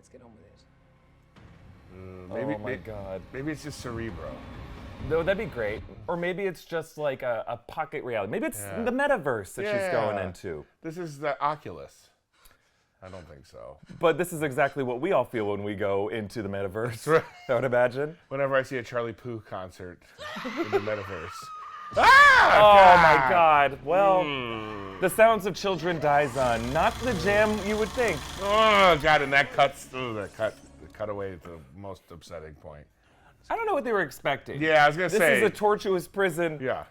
Let's get on with it. Oh my God. Maybe it's just Cerebro. No, that'd be great. Or maybe it's just like a pocket reality. Maybe it's the metaverse that she's going into. This is the Oculus. I don't think so. But this is exactly what we all feel when we go into the metaverse. Right. I would imagine. Whenever I see a Charlie Puth concert in the metaverse. Oh my God. Well, the sounds of children dies on. Not the jam you would think. Oh God, and that cuts through the cutaway to the most upsetting point. I don't know what they were expecting. Yeah, I was gonna say. This is a tortuous prison. Yeah.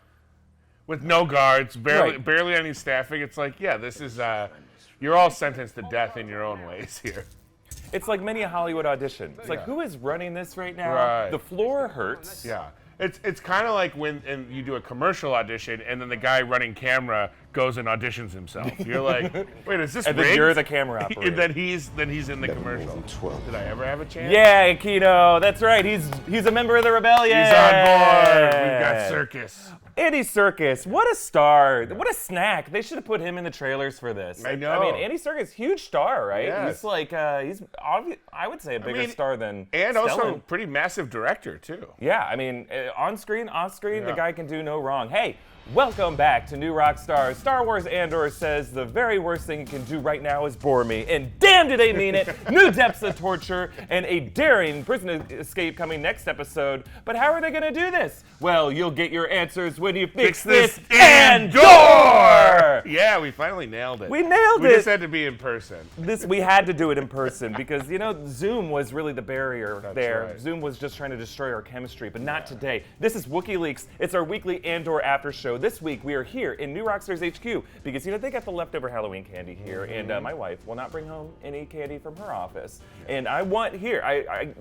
With no guards, barely any staffing. It's like, yeah, this is, you're all sentenced to death in your own ways here. It's like many a Hollywood audition. It's like, who is running this right now? Right. The floor hurts. Yeah. It's kind of like when you do a commercial audition and then the guy running camera goes and auditions himself. You're like, wait, is this And rigged? then you're the camera operator. And then he's in the commercial. Did I ever have a chance? Yeah, Akito. That's right. He's a member of the rebellion. He's on board. We've got Circus. Andy Serkis, what a star. What a snack. They should have put him in the trailers for this. I know. I mean, Andy Serkis, huge star, right? Yes. He's like, I would say a bigger star than And Stellan. also pretty massive director, too. Yeah, I mean, on screen, off screen, the guy can do no wrong. Hey, welcome back to New Rockstars. Star Wars Andor says the very worst thing you can do right now is bore me. And damn do they mean it. New depths of torture and a daring prison escape coming next episode. But how are they going to do this? Well, you'll get your answers when you fix this Andor! Yeah, we finally nailed it. We nailed it. We just had to be in person. We had to do it in person because, Zoom was really the barrier there. Right. Zoom was just trying to destroy our chemistry, but not today. This is Wookieeleaks. It's our weekly Andor after show. This week, we are here in New Rockstars HQ because, they got the leftover Halloween candy here, and my wife will not bring home any candy from her office. And I want here,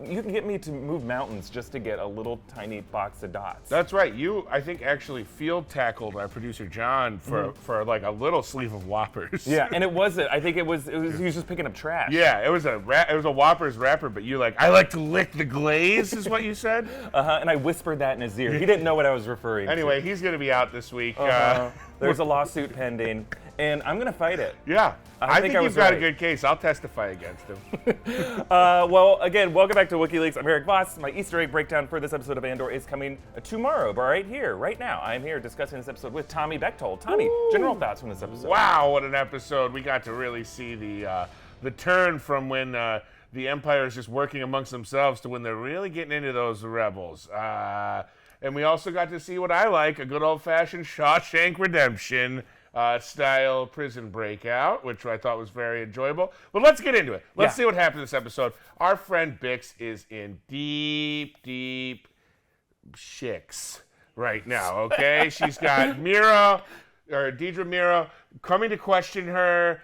you can get me to move mountains just to get a little tiny box of dots. That's right. You, I think, actually field tackled our producer John for like a little sleeve of Whoppers. Yeah, and it wasn't. I think he was just picking up trash. Yeah, it was a Whoppers wrapper, but you I like to lick the glaze, is what you said. And I whispered that in his ear. He didn't know what I was referring to. Anyway, he's going to be out this week. There's a lawsuit pending, and I'm going to fight it. Yeah. I think you've got right. a good case. I'll testify against him. Well, again, welcome back to Wookieeleaks. I'm Eric Voss. My Easter egg breakdown for this episode of Andor is coming tomorrow, but right here, right now. I'm here discussing this episode with Tommy Bechtold. Tommy, general thoughts from this episode? Wow, what an episode. We got to really see the turn from when the Empire is just working amongst themselves to when they're really getting into those rebels. And we also got to see what I like, a good old-fashioned Shawshank Redemption style prison breakout, which I thought was very enjoyable. But let's get into it. Let's see what happened in this episode. Our friend Bix is in deep, deep shicks right now, okay? She's got Deidre Miro, coming to question her.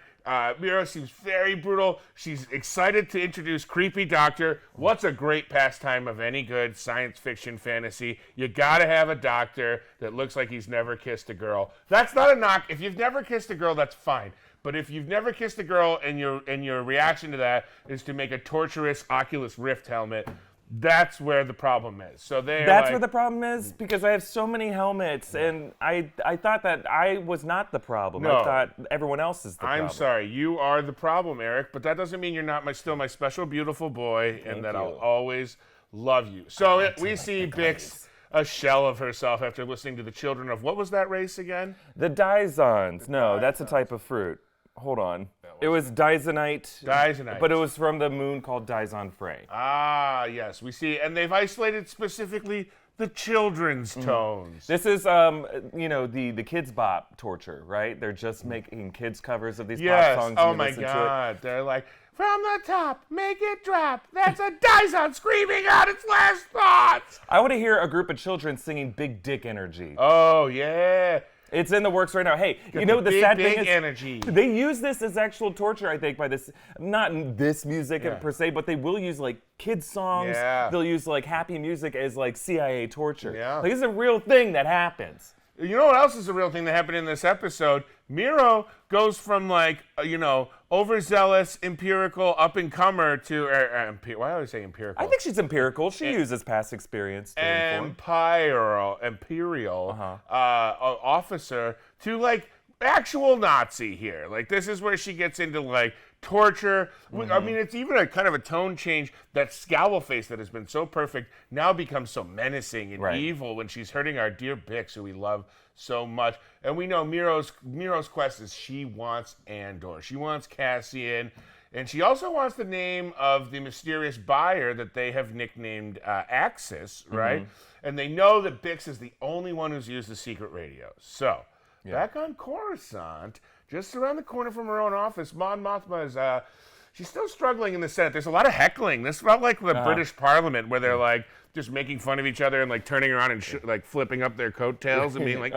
Miro seems very brutal. She's excited to introduce Creepy Doctor. What's a great pastime of any good science fiction fantasy? You gotta have a doctor that looks like he's never kissed a girl. That's not a knock. If you've never kissed a girl, that's fine. But if you've never kissed a girl and your reaction to that is to make a torturous Oculus Rift helmet, that's where the problem is. So that's where the problem is, because I have so many helmets, and I thought that I was not the problem. No. I thought everyone else is the problem. I'm sorry, you are the problem, Eric, but that doesn't mean you're not still my special, beautiful boy, and that I'll always love you. So we see Bix, a shell of herself after listening to the children of, what was that race again? The Dizons. No, that's a type of fruit. Hold on. It was Dizonite. Dizonite. But it was from the moon called Dizon Frey. Ah, yes, we see. And they've isolated specifically the children's tones. This is, the Kids Bop torture, right? They're just making kids covers of these pop songs. Oh my God. They're like, from the top, make it drop. That's a Dizon screaming out its last thoughts. I want to hear a group of children singing Big Dick Energy. Oh, yeah. It's in the works right now. Hey, the sad big thing is, energy. They use this as actual torture, I think, by this, not in this music per se, but they will use like kids songs. Yeah. They'll use like happy music as like CIA torture. Yeah. Like, this is a real thing that happens. You know what else is a real thing that happened in this episode? Miro goes from overzealous, empirical, up-and-comer to, why do I always say empirical? I think she's empirical. She uses past experience to inform. Imperial officer to actual Nazi here. This is where she gets into torture. I mean, it's even a kind of a tone change. That scowl face that has been so perfect now becomes so menacing and evil when she's hurting our dear Bix, who we love so much. And we know Miro's quest is she wants Andor. She wants Cassian. And she also wants the name of the mysterious buyer that they have nicknamed Axis, right? And they know that Bix is the only one who's used the secret radio. So, back on Coruscant, just around the corner from her own office, Mon Mothma is, she's still struggling in the Senate. There's a lot of heckling. This felt like the British Parliament, where they're like just making fun of each other and like turning around and like flipping up their coattails and being like,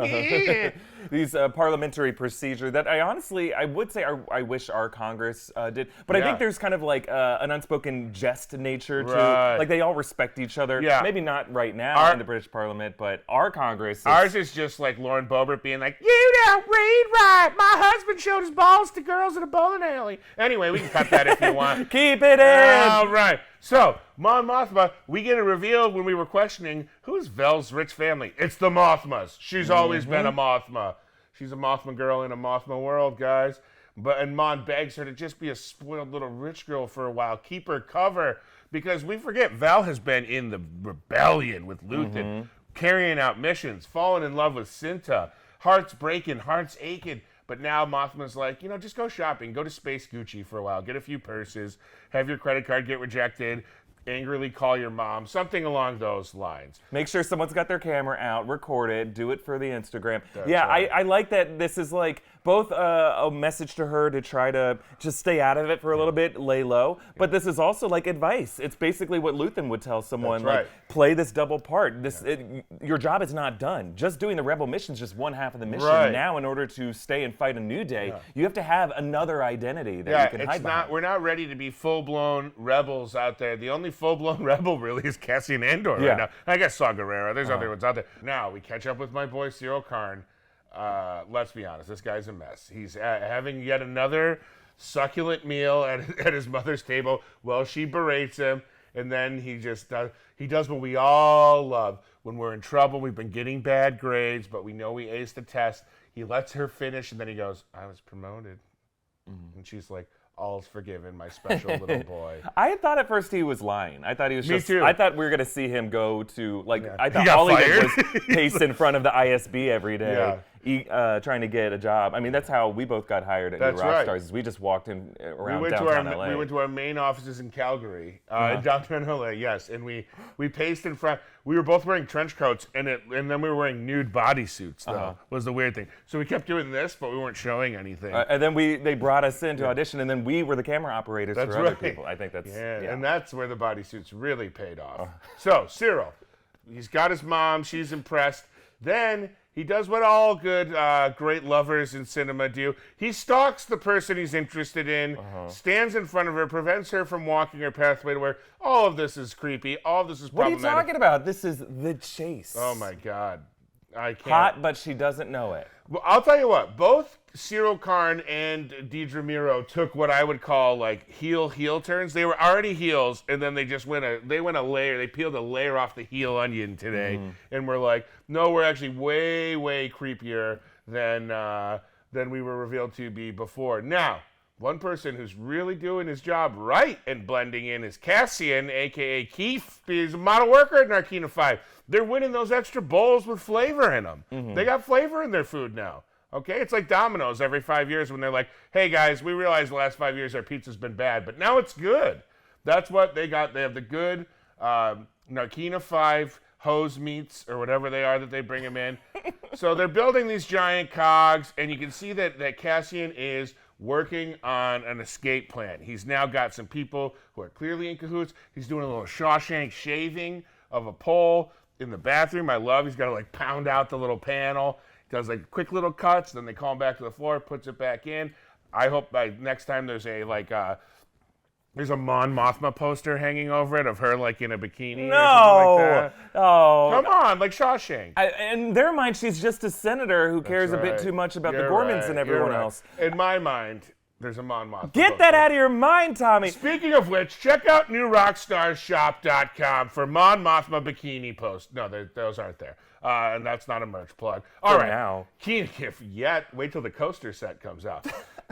these parliamentary procedure that I would say I wish our Congress did, but I think there's kind of like an unspoken jest nature to, like they all respect each other. Maybe not right now in the British Parliament, but our Congress. Ours is just like Lauren Boebert being like, you don't read right. My husband showed his balls to girls in a bowling alley. Anyway, we can cut that if you want. Keep it in. All right. So, Mon Mothma, we get it revealed when we were questioning, who's Vel's rich family? It's the Mothmas. She's always been a Mothma. She's a Mothma girl in a Mothma world, guys. And Mon begs her to just be a spoiled little rich girl for a while. Keep her cover. Because we forget Vel has been in the rebellion with Luthen, carrying out missions, falling in love with Cinta, hearts breaking, hearts aching. But now Mothma's like, just go shopping. Go to Space Gucci for a while. Get a few purses. Have your credit card get rejected. Angrily call your mom. Something along those lines. Make sure someone's got their camera out. Record it. Do it for the Instagram. That's right. I like that this is like both a message to her to try to just stay out of it for a little bit, lay low. But this is also like advice. It's basically what Luthen would tell someone, like, play this double part. Your job is not done. Just doing the rebel mission is just one half of the mission. Now, in order to stay and fight a new day, you have to have another identity that you can hide behind. We're not ready to be full-blown rebels out there. The only full-blown rebel really is Cassian Andor right now. I guess Saw Gerrera. There's other ones out there. Now, we catch up with my boy Cyril Karn. Let's be honest, this guy's a mess. He's having yet another succulent meal at his mother's table. Well, she berates him, and then he does what we all love. When we're in trouble, we've been getting bad grades, but we know we aced the test. He lets her finish, and then he goes, I was promoted. And she's like, all's forgiven, my special little boy. I thought at first he was lying. I thought he was I thought we were going to see him go to, I thought all he did was pace in front of the ISB every day. Trying to get a job. I mean, that's how we both got hired at Rockstars. We just walked in around downtown LA. We went to our main offices in Calgary, in downtown LA, yes. And we paced in front. We were both wearing trench coats, and then we were wearing nude bodysuits, though, was the weird thing. So we kept doing this, but we weren't showing anything. And then they brought us in to audition, and then we were the camera operators for other people. I think that's... And that's where the bodysuits really paid off. So, Cyril, he's got his mom. She's impressed. Then... he does what all good, great lovers in cinema do. He stalks the person he's interested in, stands in front of her, prevents her from walking her pathway to where all of this is creepy, all of this is problematic. What are you talking about? This is The Chase. Oh, my God. I can't. Hot, but she doesn't know it. Well, I'll tell you what. Both Cyril Karn and Deidre Miro took what I would call like heel turns. They were already heels, and then they just went a layer. They peeled a layer off the heel onion today, and we're like, no, we're actually way, way creepier than we were revealed to be before. Now, one person who's really doing his job right and blending in is Cassian, a.k.a. Keith. He's a model worker at Narkina-Five. They're winning those extra bowls with flavor in them. They got flavor in their food now. Okay? It's like Domino's every 5 years when they're like, hey, guys, we realize the last 5 years our pizza's been bad, but now it's good. That's what they got. They have the good Narkina-Five hose meats or whatever they are that they bring them in. So they're building these giant cogs, and you can see that Cassian is working on an escape plan. He's now got some people who are clearly in cahoots. He's doing a little Shawshank shaving of a pole in the bathroom. I love he's got to like pound out the little panel. He does like quick little cuts, then they call him back to the floor, puts it back in. I hope by next time there's a there's a Mon Mothma poster hanging over it of her like in a bikini or something like that. Oh. Come on, like Shawshank. In their mind, she's just a senator who cares a bit too much about the Gormans and everyone else. In my mind, there's a Mon Mothma Get that out of your mind, Tommy. Speaking of which, check out newrockstarshop.com for Mon Mothma bikini posts. No, those aren't there. And that's not a merch plug. All right. Now. Wait till the coaster set comes out.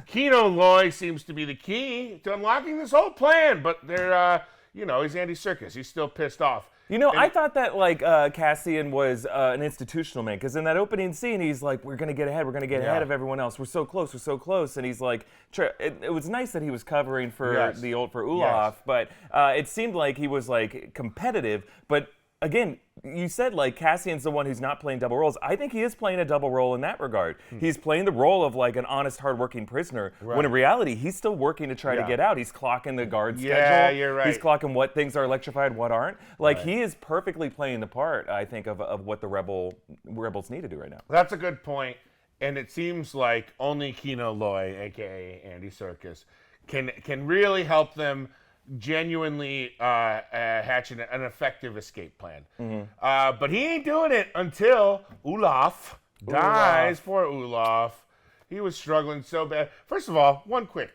Kino Loy seems to be the key to unlocking this whole plan, but they're, he's Andy Serkis. He's still pissed off. I thought that Cassian was an institutional man, because in that opening scene, he's like, "We're gonna get ahead. We're gonna get ahead of everyone else. We're so close. We're so close." And he's like, it was nice that he was covering for for Olaf, but it seemed like he was like competitive. But again, you said Cassian's the one who's not playing double roles. I think he is playing a double role in that regard. He's playing the role of an honest, hardworking prisoner, when in reality, he's still working to try to get out. He's clocking the guard schedule. Yeah, you're right. He's clocking what things are electrified, what aren't. He is perfectly playing the part, I think, of what the rebels need to do right now. That's a good point. And it seems like only Kino Loy, a.k.a. Andy Serkis, can really help them genuinely hatch an effective escape plan. But he ain't doing it until Olaf dies. Poor Olaf. He was struggling so bad. First of all, one quick,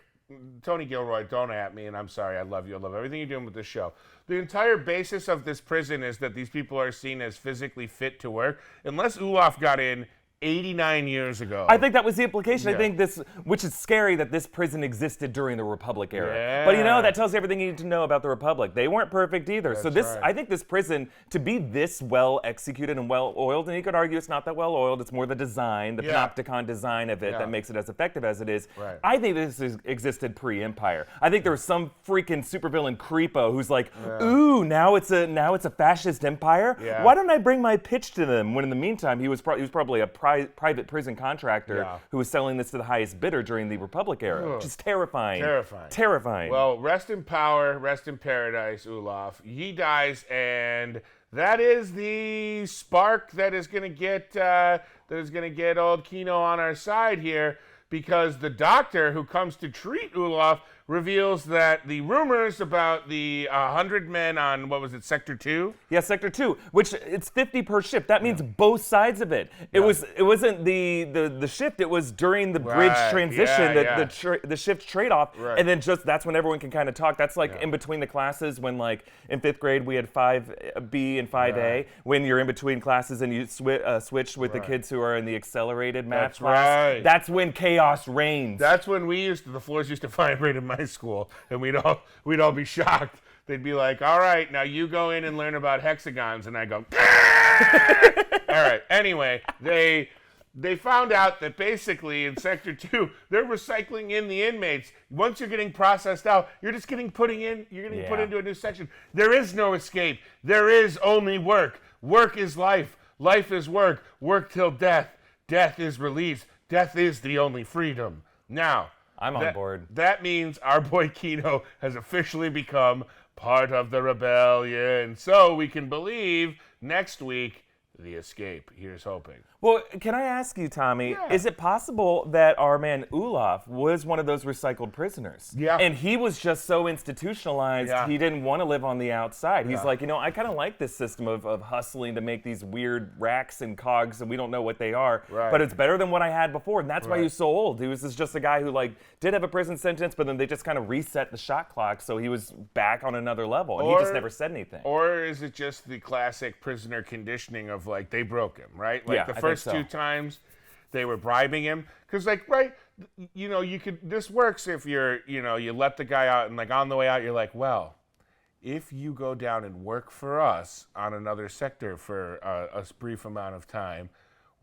Tony Gilroy, don't at me, and I'm sorry, I love you. I love everything you're doing with this show. The entire basis of this prison is that these people are seen as physically fit to work. Unless Olaf got in 89 years ago. I think that was the implication. I think which is scary, that this prison existed during the Republic era. Yeah. But that tells you everything you need to know about the Republic. They weren't perfect either. That's I think this prison, to be this well executed and well oiled, and you could argue it's not that well oiled, it's more the design, the panopticon design of it that makes it as effective as it is. Right. I think this existed pre-Empire. I think there was some freaking supervillain creepo who's like, ooh, now it's a fascist empire? Yeah. Why don't I bring my pitch to them? When in the meantime, he was probably a private prison contractor who was selling this to the highest bidder during the Republic era. Just terrifying. Terrifying. Well, rest in power, rest in paradise, Olaf. He dies, and that is the spark that is going to get old Kino on our side here, because the doctor who comes to treat Olaf reveals that the rumors about the 100 men on, what was it, Sector 2? Yeah, Sector 2, which it's 50 per shift. That means both sides of it. It wasn't the shift, it was during the bridge transition, the shift trade-off, and then that's when everyone can kind of talk. That's in between the classes, when in 5th grade we had 5B and 5A, when you're in between classes and you switch with the kids who are in the accelerated math class. That's when chaos reigns. That's when the floors used to vibrate in my school, and we'd all be shocked. They'd be like, all right, now you go in and learn about hexagons, and I go, all right. Anyway, they found out that basically in Sector 2, they're recycling in the inmates. Once you're getting processed out, you're just getting put into a new section. There is no escape. There is only work. Work is life. Life is work. Work till death. Death is release. Death is the only freedom. Now, I'm on board. That means our boy Kino has officially become part of the rebellion. So we can believe next week, the escape. Here's hoping. Well, can I ask you, Tommy, is it possible that our man Olaf was one of those recycled prisoners? Yeah. And he was just so institutionalized, he didn't want to live on the outside. He's like, I kind of like this system of hustling to make these weird racks and cogs, and we don't know what they are, but it's better than what I had before, and that's why he was so old. He was just a guy who did have a prison sentence, but then they just kind of reset the shot clock, so he was back on another level, and he just never said anything. Or is it just the classic prisoner conditioning of they broke him, right? The first 2 times they were bribing him, because you could, this works if you're, you let the guy out, and on the way out you're like, well, if you go down and work for us on another sector for a brief amount of time,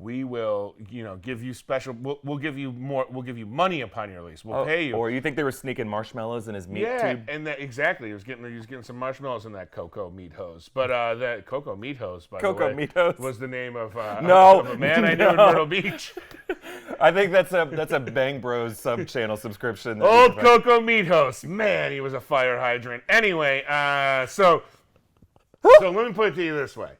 we will, give you special. We'll give you more. We'll give you money upon your release. We'll pay you. Or you think they were sneaking marshmallows in his meat tube? And exactly. He was getting some marshmallows in that cocoa meat hose. But that cocoa meat hose, by the way, meat hose was the name of of a man I knew in Myrtle Beach. I think that's a Bang Bros sub-channel subscription. Old cocoa meat hose. Man, he was a fire hydrant. Anyway, so let me put it to you this way.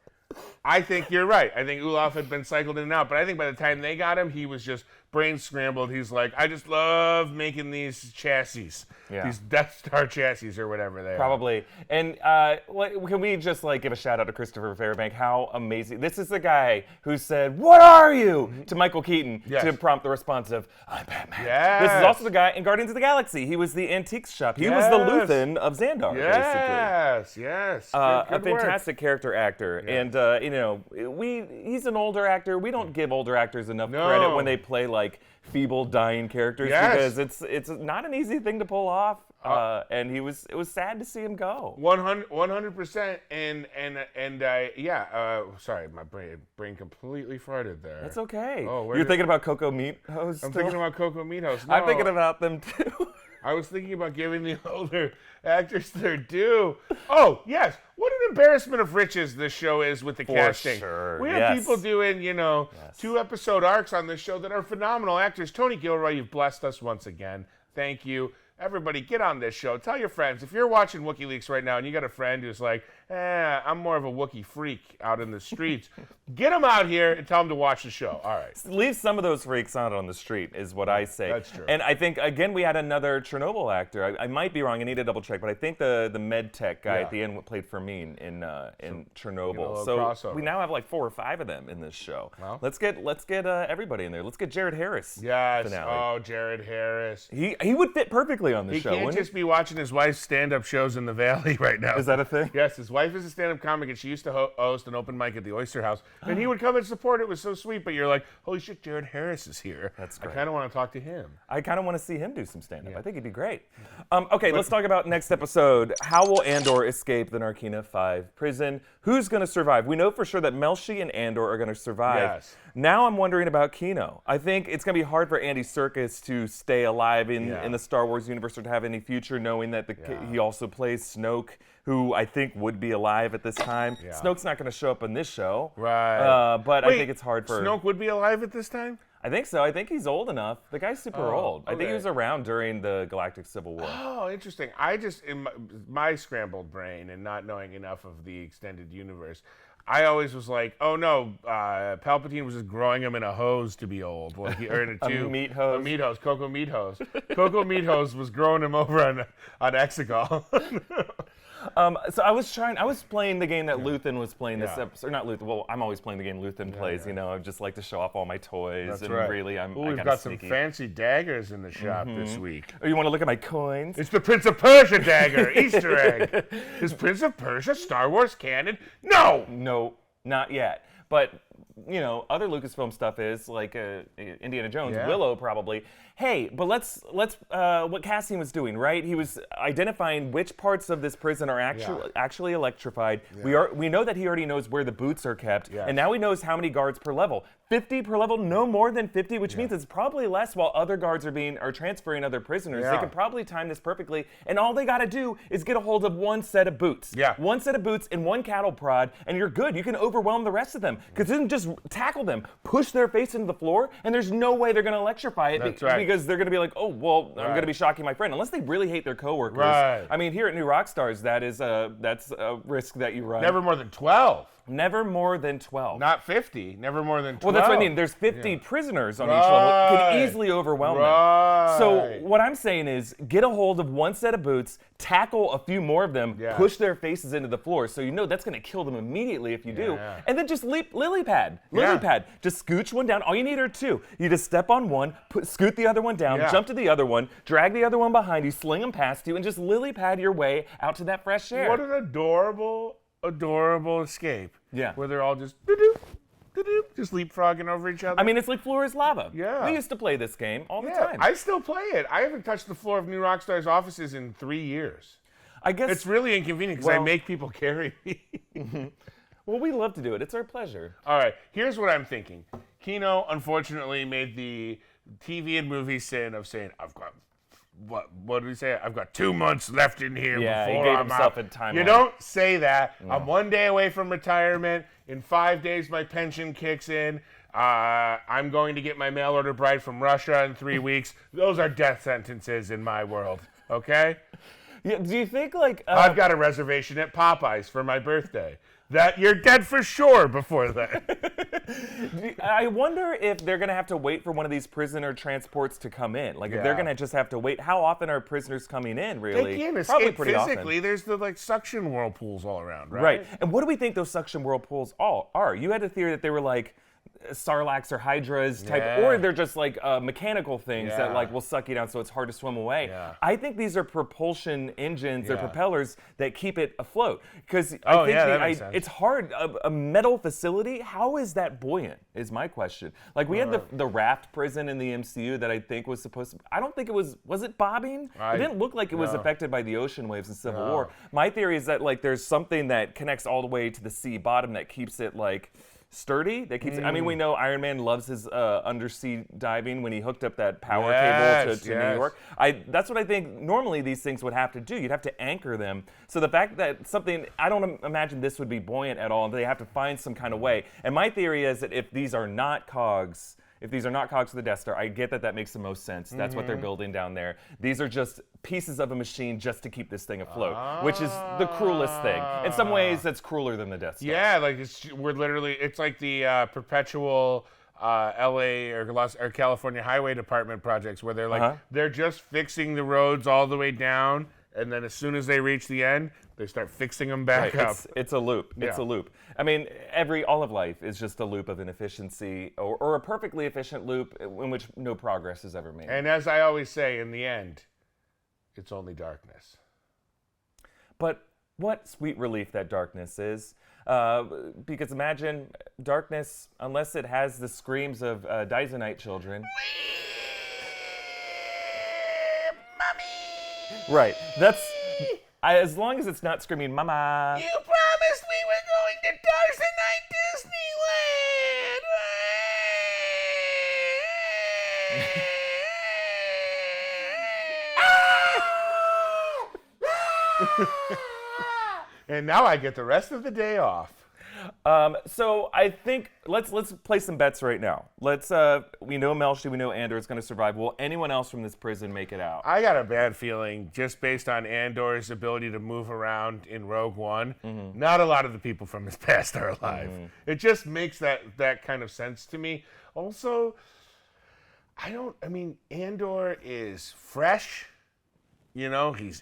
I think you're right. I think Olaf had been cycled in and out, but I think by the time they got him, he was just brain scrambled. He's like, I just love making these chassis, these Death Star chassis or whatever they are. Probably. And can we just give a shout out to Christopher Fairbank? How amazing. This is the guy who said, "What are you?" to Michael Keaton to prompt the response of, "I'm Batman." Yes. This is also the guy in Guardians of the Galaxy. He was the antiques shop. He was the Luthen of Xandar, basically. Yes. A fantastic character actor. And, he's an older actor. We don't give older actors enough credit when they play like feeble, dying characters because it's not an easy thing to pull off. And it was sad to see him go. 100%. Sorry, my brain completely farted there. That's okay. Oh, you're thinking about Coco Meatos? I'm thinking about Coco Meatos. No, I'm thinking about them too. I was thinking about giving the older actors their due. Oh, yes. What an embarrassment of riches this show is with the casting. Sure. We have people doing, 2-episode arcs on this show that are phenomenal actors. Tony Gilroy, you've blessed us once again. Thank you. Everybody, get on this show. Tell your friends. If you're watching Wookieeleaks right now and you got a friend who's like, I'm more of a Wookiee freak out in the streets, get them out here and tell them to watch the show. All right. Leave some of those freaks out on the street is what I say. That's true. And I think, again, we had another Chernobyl actor. I might be wrong. I need to double check. But I think the med tech guy at the end played Fermin in Chernobyl. So crossover. we now have like 4 or 5 of them in this show. Well. Let's get everybody in there. Let's get Jared Harris. Yes. Finale. Oh, Jared Harris. He would fit perfectly on this show. He can't just be watching his wife's stand-up shows in the Valley right now. Is that a thing? Yes, his wife is a stand-up comic, and she used to host an open mic at the Oyster House. And he would come and support. It was so sweet, but you're like, holy shit, Jared Harris is here. That's great. I kind of want to talk to him. I kind of want to see him do some stand-up. I think he'd be great. Okay, let's talk about next episode. How will Andor escape the Narkina-Five prison? Who's going to survive? We know for sure that Melshi and Andor are going to survive. Yes. Now I'm wondering about Kino. I think it's going to be hard for Andy Serkis to stay alive in the Star Wars universe or to have any future, knowing that he also plays Snoke, who I think would be alive at this time. Yeah. Snoke's not going to show up in this show. Right. But Wait, I think it's hard for... Snoke would be alive at this time? I think so. I think he's old enough. The guy's super old. I think he was around during the Galactic Civil War. Oh, interesting. I just, in my scrambled brain and not knowing enough of the extended universe, I always was like, oh no, Palpatine was just growing him in a hose to be old. Well, or in a tube. A meat hose. A meat hose. Cocoa meat hose. Cocoa meat hose was growing him over on Exegol. So I was playing the game that Luthen was playing this episode. Or not Luthen, well, I'm always playing the game Luthen plays, I just like to show off all my toys. That's and right. Really, we've got some fancy daggers in the shop this week. Oh, you want to look at my coins? It's the Prince of Persia dagger, Easter egg. Is Prince of Persia Star Wars canon? No! No, not yet. But, other Lucasfilm stuff is, like Indiana Jones, Willow probably. Hey, but let's what Cassian was doing, right? He was identifying which parts of this prison are actually electrified. Yeah. We know that he already knows where the boots are kept, and now he knows how many guards per level. 50 per level, no more than 50, which means it's probably less while other guards are transferring other prisoners. They could probably time this perfectly, and all they got to do is get a hold of one set of boots. Yeah. One set of boots and one cattle prod, and you're good. You can overwhelm the rest of them, because then just tackle them, push their face into the floor, and there's no way they're going to electrify it because they're going to be like, oh, well, I'm going to be shocking my friend, unless they really hate their coworkers. Right. I mean, here at New Rockstars, that's a risk that you run. Never more than 12. Never more than 12. Not 50. Never more than 12. Well, that's what I mean. There's 50 prisoners on each level. Can easily overwhelm them. So what I'm saying is get a hold of one set of boots, tackle a few more of them, push their faces into the floor, so that's going to kill them immediately if you do. And then just lily pad. Just scooch one down. All you need are 2. You just step on one, scoot the other one down, jump to the other one, drag the other one behind you, sling them past you, and just lily pad your way out to that fresh air. What an adorable escape. Yeah. Where they're all just doo-doo, just leapfrogging over each other. I mean, it's like floor is lava. Yeah. We used to play this game all the time. I still play it. I haven't touched the floor of New Rockstars offices in 3 years. I guess it's really inconvenient because I make people carry me. Well, we love to do it. It's our pleasure. All right. Here's what I'm thinking. Kino, unfortunately, made the TV and movie sin of saying, I've got... What did he say? I've got 2 months left in here before he gave I'm himself out. a timeline. You don't say that. No. I'm 1 day away from retirement. In 5 days, my pension kicks in. I'm going to get my mail order bride from Russia in 3 weeks. Those are death sentences in my world. Okay? Yeah, do you think I've got a reservation at Popeyes for my birthday. That you're dead for sure before that. I wonder if they're going to have to wait for one of these prisoner transports to come in. If they're going to just have to wait. How often are prisoners coming in, really? They can't Probably escape pretty physically. Often. There's the suction whirlpools all around, right? Right. And what do we think those suction whirlpools are? You had a theory that they were sarlaccs or hydras type, or they're just like mechanical things that like will suck you down, so it's hard to swim away. Yeah. I think these are propulsion engines, they're propellers that keep it afloat. Because it's hard. A metal facility, how is that buoyant? Is my question. Like we had the raft prison in the MCU that I think was supposed to. I don't think it was. Was it bobbing? It didn't look like it was affected by the ocean waves in Civil War. My theory is that like there's something that connects all the way to the sea bottom that keeps it like sturdy. That keeps. I mean, we know Iron Man loves his undersea diving when he hooked up that power cable to New York. That's what I think. Normally, these things would have to do. You'd have to anchor them. So the fact that something, I don't imagine this would be buoyant at all. They have to find some kind of way. And my theory is that if these are not cogs. If these are not cogs for the Death Star, I get that makes the most sense. That's what they're building down there. These are just pieces of a machine just to keep this thing afloat, which is the cruelest thing. In some ways, that's crueler than the Death Star. Yeah, like it's like the perpetual LA or California Highway Department projects where they're like, they're just fixing the roads all the way down, and then as soon as they reach the end, they start fixing them back up. It's a loop. It's a loop. I mean, all of life is just a loop of inefficiency or a perfectly efficient loop in which no progress is ever made. And as I always say, in the end, it's only darkness. But what sweet relief that darkness is. Because imagine darkness, unless it has the screams of Dysonite children. Mommy! Right. That's... as long as it's not screaming, Mama. You promised we were going to Dysonite Disneyland. And now I get the rest of the day off. So I think let's play some bets right now. We know Melshi, we know Andor is going to survive. Will anyone else from this prison make it out? I got a bad feeling just based on Andor's ability to move around in Rogue One. Not a lot of the people from his past are alive. It just makes that kind of sense to me. Also, Andor is fresh. You know, he's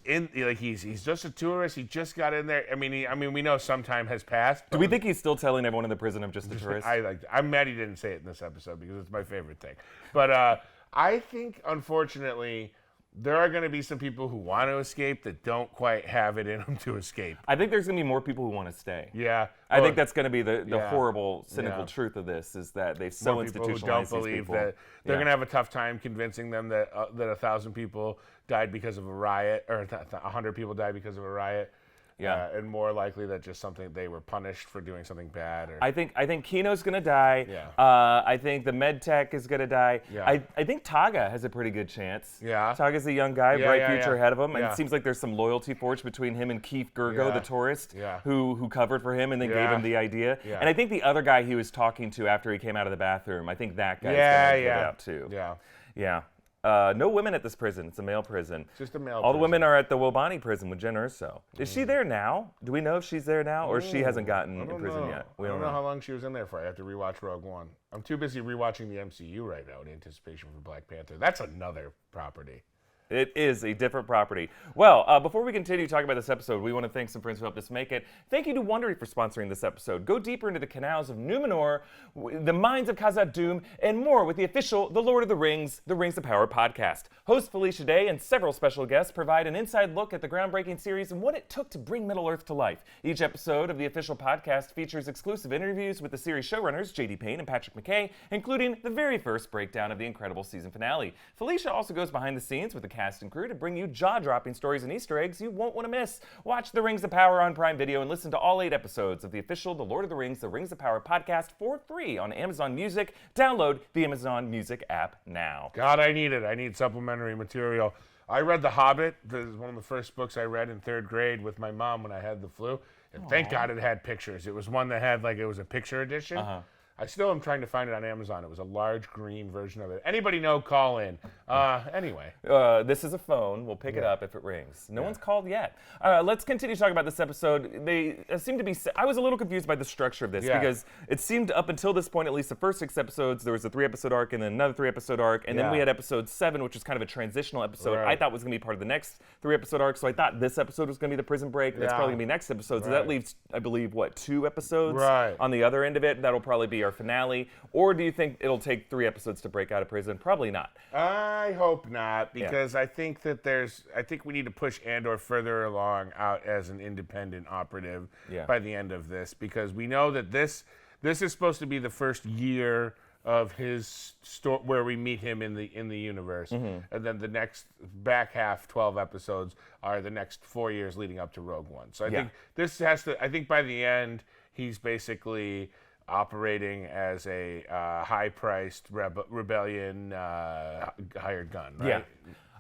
just a tourist. He just got in there. I mean, we know some time has passed. Do we think he's still telling everyone in the prison I'm just a tourist? I'm mad he didn't say it in this episode because it's my favorite thing. But I think, unfortunately, there are going to be some people who want to escape that don't quite have it in them to escape. I think there's going to be more people who want to stay. Yeah. I think that's going to be the horrible, cynical truth of this, is that they've so institutionalized these people. That they're going to have a tough time convincing them that 1,000 people died because of a riot, or 100 people died because of a riot. Yeah. And more likely that just something they were punished for doing something bad. Or... I think Kino's going to die. Yeah. I think the med tech is going to die. Yeah. I think Taga has a pretty good chance. Yeah. Taga's a young guy, bright future ahead of him. And Yeah. it seems like there's some loyalty forged between him and Keith Gergo, the tourist, Yeah. who covered for him and then gave him the idea. Yeah. And I think the other guy he was talking to after he came out of the bathroom, I think that guy's going to get out too. Yeah. Yeah. No women at this prison. It's a male prison. Just a male All the prison. women are at the Wobani prison with Jen Erso. Is she there now? Do we know if she's there now, or she hasn't gotten in prison yet? We don't know how long she was in there for. I have to rewatch Rogue One. I'm too busy rewatching the MCU right now in anticipation for Black Panther. That's another property. It is a different property. Well, before we continue talking about this episode, we want to thank some friends who helped us make it. Thank you to Wondery for sponsoring this episode. Go deeper into the canals of Numenor, the mines of Khazad Dûm, and more with the official The Lord of the Rings of Power podcast. Host Felicia Day and several special guests provide an inside look at the groundbreaking series and what it took to bring Middle-earth to life. Each episode of the official podcast features exclusive interviews with the series showrunners, J.D. Payne and Patrick McKay, including the very first breakdown of the incredible season finale. Felicia also goes behind the scenes with the cast and crew to bring you jaw-dropping stories and Easter eggs you won't want to miss. Watch The Rings of Power on Prime Video and listen to all 8 episodes of the official The Lord of the Rings of Power podcast for free on Amazon Music. Download the Amazon Music app now. God, I need it. I need supplementary material. I read The Hobbit. This is one of the first books I read in 3rd grade with my mom when I had the flu. And thank God it had pictures. It was one that had, it was a picture edition. I still am trying to find it on Amazon. It was a large green version of it. Anybody know? Call in. Anyway. This is a phone. We'll pick it up if it rings. No one's called yet. Let's continue talking about this episode. They seem to be... I was a little confused by the structure of this because it seemed up until this point, at least the first 6 episodes, there was a 3-episode arc and then another 3-episode arc. And then we had episode 7, which was kind of a transitional episode. I thought was going to be part of the next 3-episode arc. So I thought this episode was going to be the prison break. That's probably going to be next episode. So that leaves, I believe, 2 episodes on the other end of it. That'll probably be our finale, or do you think it'll take 3 episodes to break out of prison? Probably not. I hope not, because I think we need to push Andor further along out as an independent operative by the end of this, because we know that this is supposed to be the first year of his story where we meet him in the universe, and then the next back half 12 episodes are the next 4 years leading up to Rogue One. So I think this has to. I think by the end he's basically operating as a high-priced rebellion hired gun. Right? Yeah.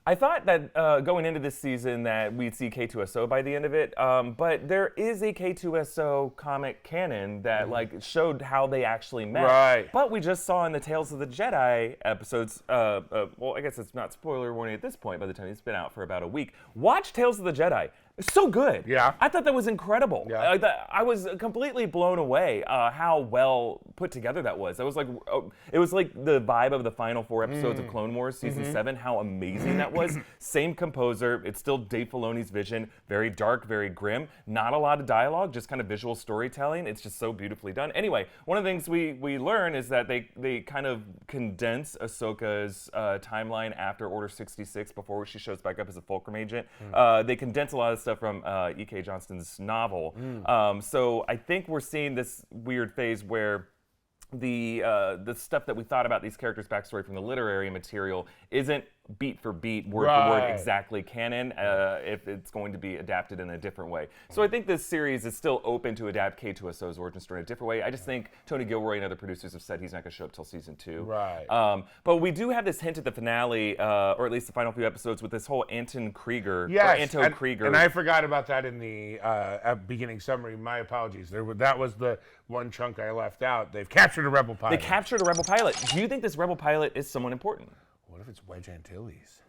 I thought that going into this season that we'd see K2SO by the end of it, but there is a K2SO comic canon that like showed how they actually met. Right. But we just saw in the Tales of the Jedi episodes, well, I guess it's not spoiler warning at this point by the time it's been out for about a week. Watch Tales of the Jedi. It's so good. Yeah. I thought that was incredible. Yeah. I was completely blown away how well put together that was. It was like the vibe of the final 4 episodes of Clone Wars season 7. How amazing that was. Same composer. It's still Dave Filoni's vision. Very dark, very grim. Not a lot of dialogue, just kind of visual storytelling. It's just so beautifully done. Anyway, one of the things we learn is that they kind of condense Ahsoka's timeline after Order 66 before she shows back up as a Fulcrum agent. They condense a lot of stuff from E.K. Johnston's novel. So I think we're seeing this weird phase where the stuff that we thought about these characters' backstory from the literary material isn't beat for beat, word for word, exactly canon, if it's going to be adapted in a different way. So I think this series is still open to adapt K2SO's origin story in a different way. I just think Tony Gilroy and other producers have said he's not going to show up till season 2. Right. But we do have this hint at the finale, or at least the final few episodes, with this whole Anton Krieger. Yes, or Anto Krieger. And I forgot about that in the beginning summary. My apologies. That was the one chunk I left out. They've captured a rebel pilot. They captured a rebel pilot. Do you think this rebel pilot is someone important? What if it's Wedge Antilles?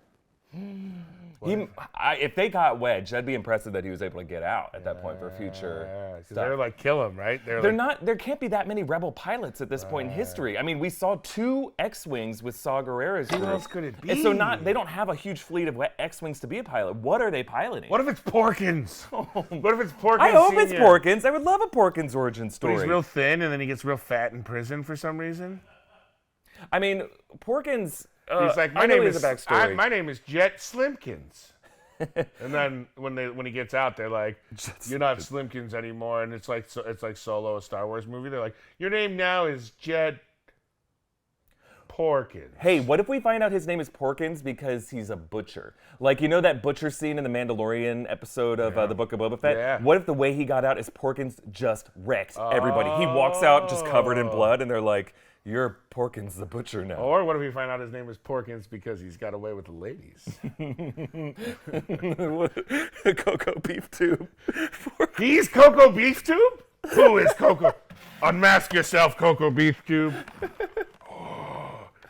If they got Wedge, that'd be impressive that he was able to get out at that point for future stuff. They're like, kill him, right? They're not. There can't be that many rebel pilots at this point in history. I mean, we saw 2 X-wings with Saw Gerrera's group. Who else could it be? And so they don't have a huge fleet of X-wings to be a pilot. What are they piloting? What if it's Porkins? What if it's Porkins? I hope Sr.? it's Porkins. I would love a Porkins origin story. But he's real thin, and then he gets real fat in prison for some reason. I mean, Porkins. He's like, my name is Jet Slimkins. And then when he gets out, they're like, you're not Slimkins anymore, and it's like Solo, a Star Wars movie. They're like, your name now is Jet Porkins. Hey, what if we find out his name is Porkins because he's a butcher? Like, you know that butcher scene in the Mandalorian episode of the Book of Boba Fett? Yeah. What if the way he got out is Porkins just wrecked everybody? He walks out just covered in blood, and they're like, you're Porkins the butcher now. Or what if we find out his name is Porkins because he's got away with the ladies? Cocoa Beef Tube. He's Cocoa Beef Tube? Who is Cocoa? Unmask yourself, Cocoa Beef Tube.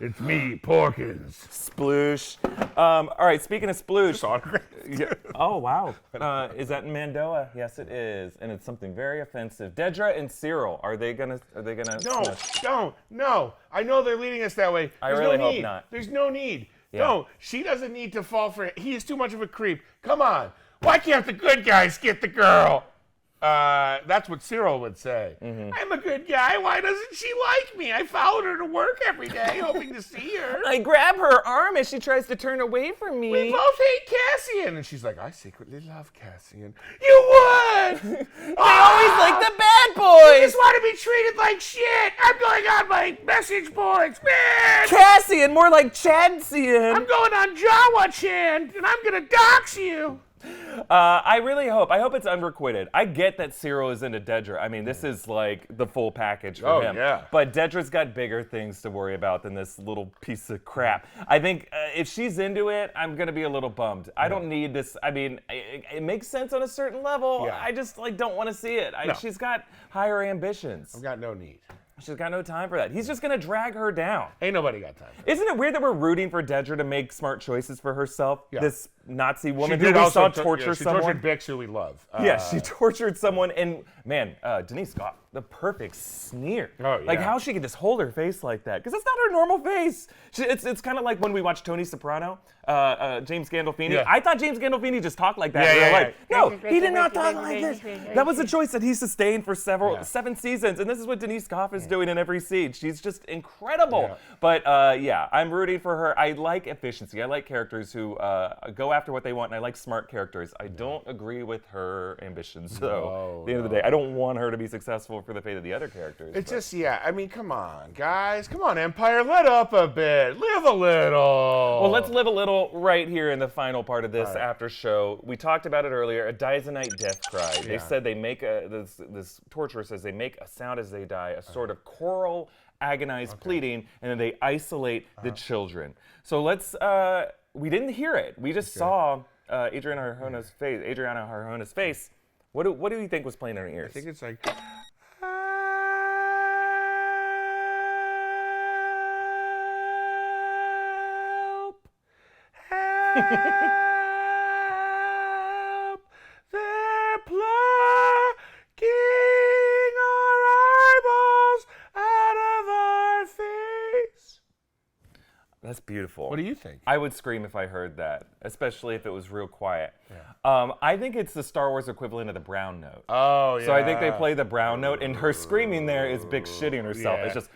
It's me, Porkins. Sploosh. All right, speaking of sploosh. Yeah. Oh, wow. Is that in Mandoa? Yes, it is. And it's something very offensive. Dedra and Cyril, are they gonna No. I know they're leading us that way. I really hope not. There's no need. Yeah. No, she doesn't need to fall for it. He is too much of a creep. Come on. Why can't the good guys get the girl? That's what Cyril would say. I'm a good guy. Why doesn't she like me? I followed her to work every day, hoping to see her. I grab her arm as she tries to turn away from me. We both hate Cassian. And she's like, I secretly love Cassian. You would! I always like the bad boys! You just want to be treated like shit. I'm going on my message boards, man. Cassian, more like Chadsian. I'm going on Jawa-chan, and I'm going to dox you. I hope it's unrequited. I get that Cyril is into Dedra. I mean, this is like the full package for him. Yeah. But Dedra's got bigger things to worry about than this little piece of crap. I think if she's into it, I'm going to be a little bummed. I don't need this. I mean, it makes sense on a certain level. Yeah. I just don't want to see it. No. She's got higher ambitions. I've got no need. She's got no time for that. He's just going to drag her down. Ain't nobody got time for that. Isn't it weird that we're rooting for Dedra to make smart choices for herself? Yeah. Nazi woman She who did we saw also torture she someone. tortured Bix, who we love. She tortured someone, and man, Denise got the perfect sneer. Oh, Like yeah. how she could just hold her face like that, because that's not her normal face. It's kind of like when we watched Tony Soprano, James Gandolfini. Yeah. I thought James Gandolfini just talked like that Yeah, in real yeah, life. No, he did not talk like this. That was a choice that he sustained for 7 seasons, and this is what Denise Goff is doing in every scene. She's just incredible. Yeah. But I'm rooting for her. I like efficiency. I like characters who go after what they want, and I like smart characters. I don't agree with her ambitions, though. At the end of the day, I don't want her to be successful for the fate of the other characters. It's just, I mean, come on, guys. Come on, Empire, let up a bit. Live a little. Well, let's live a little right here in the final part of this after show. We talked about it earlier, a dies-a-night death cry. They said they make this torturer says they make a sound as they die, a sort of choral, agonized pleading, and then they isolate the children. So let's, we didn't hear it. We just saw Adriana Arjona's face. What do you think was playing in her ears? I think it's like... Help! They're plucking our eyeballs out of our face. That's beautiful. What do you think? I would scream if I heard that, especially if it was real quiet. Yeah. I think it's the Star Wars equivalent of the brown note. Oh, yeah. So I think they play the brown note, and her screaming there is Bix shitting herself. Yeah. It's just...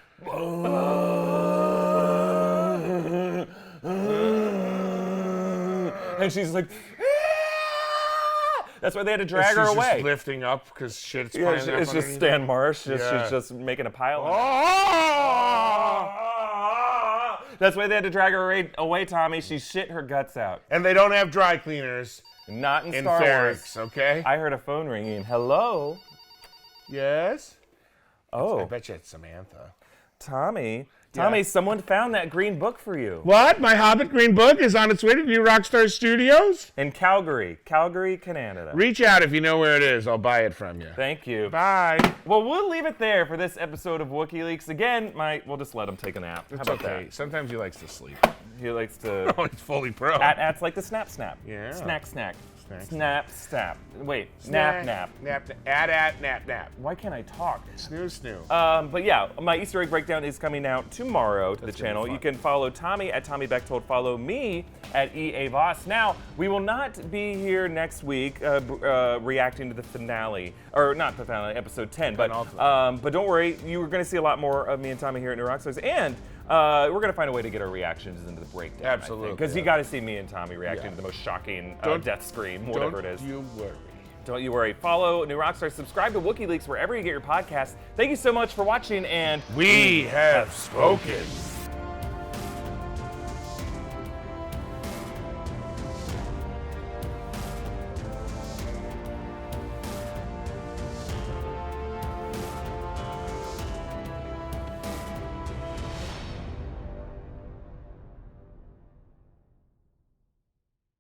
and she's like... That's why they had to drag her away. She's just lifting up because shit's Yeah, piling up it's just underneath Stan her. Marsh. Yeah. She's just making a pile. Oh! That's why they had to drag her away, Tommy. She shit her guts out. And they don't have dry cleaners Not in in Star Ferrix, Wars. okay? I heard a phone ringing. Hello? Yes? I Oh, bet you it's Samantha. Tommy. Yeah. Tommy, someone found that green book for you. What? My Hobbit Green Book is on its way to New Rockstar Studios? In Calgary, Canada. Reach out if you know where it is. I'll buy it from you. Thank you. Bye. Well, we'll leave it there for this episode of Wookieeleaks. Again, we'll just let him take a nap. How It's about okay. that? Sometimes he likes to sleep. He likes to... Oh, he's fully pro. Ats like the snap. Yeah. Snack. Snack. Snap. Wait, Snack. nap. Nap. Nap. Why can't I talk? Snooze. But yeah, my Easter egg breakdown is coming out tomorrow to the channel. fun. You can follow Tommy at Tommy Bechtold. Follow me at EA Voss. Now, we will not be here next week reacting to the finale, or not the finale, episode 10. But don't worry, you are going to see a lot more of me and Tommy here at New Rockstars, and we're going to find a way to get our reactions into the breakdown. Absolutely, because you got to see me and Tommy reacting Yeah. to the most shocking Don't- death scream, whatever it is. Don't you worry. Don't you worry. Follow New Rockstars. Subscribe to Wookieeleaks wherever you get your podcasts. Thank you so much for watching, and We have spoken.